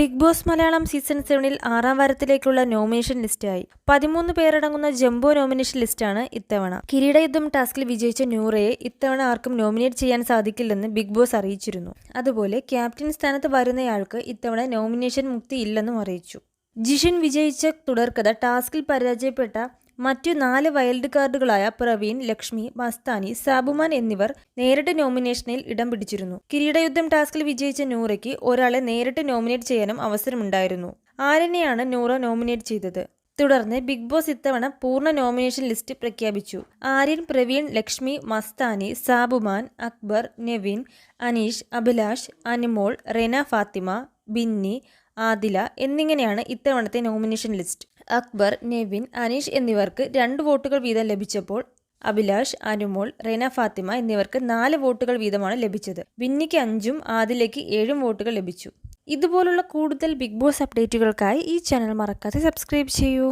Big Boss Malayalam season 7-ൽ 6-ാം വാരത്തിലേക്കുള്ള നോമിനേഷൻ ലിസ്റ്റായി 13 പേരടങ്ങുന്ന ജംബോ നോമിനേഷൻ ലിസ്റ്റാണ് ഇത്തവണ. കിരീടയുദ്ധം ടാസ്കിൽ വിജയിച്ച നൂറയെ ഇത്തവണ ആർക്കും നോമിനേറ്റ് ചെയ്യാൻ സാധിക്കില്ലെന്ന് ബിഗ് ബോസ് അറിയിച്ചിരുന്നു. അതുപോലെ ക്യാപ്റ്റൻ സ്ഥാനത്ത് വരുന്നയാൾക്ക് ഇത്തവണ നോമിനേഷൻ മുക്തി ഇല്ലെന്നും അറിയിച്ചു. ജിഷിൻ വിജയിച്ച തുടർക്കഥ ടാസ്കിൽ പരാജയപ്പെട്ട മറ്റു 4 വൈൽഡ് കാർഡുകളായ പ്രവീൺ, ലക്ഷ്മി, മസ്താനി, സാബുമാൻ എന്നിവർ നേരിട്ട് നോമിനേഷനിൽ ഇടം പിടിച്ചിരുന്നു. കിരീടയുദ്ധം ടാസ്കിൽ വിജയിച്ച നൂറയ്ക്ക് ഒരാളെ നേരിട്ട് നോമിനേറ്റ് ചെയ്യാനും അവസരമുണ്ടായിരുന്നു. ആര്യനെയാണ് നൂറ നോമിനേറ്റ് ചെയ്തത്. തുടർന്ന് ബിഗ് ബോസ് ഇത്തവണ പൂർണ്ണ നോമിനേഷൻ ലിസ്റ്റ് പ്രഖ്യാപിച്ചു. ആര്യൻ, പ്രവീൺ, ലക്ഷ്മി, മസ്താനി, സാബുമാൻ, അക്ബർ, നെവിൻ, അനീഷ്, അഭിലാഷ്, അനിമോൾ, റെന ഫാത്തിമ, ബിന്നി, ആദില എന്നിങ്ങനെയാണ് ഇത്തവണത്തെ നോമിനേഷൻ ലിസ്റ്റ്. അക്ബർ, നെവിൻ, അനീഷ് എന്നിവർക്ക് 2 വോട്ടുകൾ വീതം ലഭിച്ചപ്പോൾ അഭിലാഷ്, അനുമോൾ, റെന ഫാത്തിമ എന്നിവർക്ക് 4 വോട്ടുകൾ വീതമാണ് ലഭിച്ചത്. ബിന്നിക്ക് 5-ഉം ആദിലയ്ക്ക് 7-ഉം വോട്ടുകൾ ലഭിച്ചു. ഇതുപോലുള്ള കൂടുതൽ ബിഗ് ബോസ് അപ്ഡേറ്റുകൾക്കായി ഈ ചാനൽ മറക്കാതെ സബ്സ്ക്രൈബ് ചെയ്യൂ.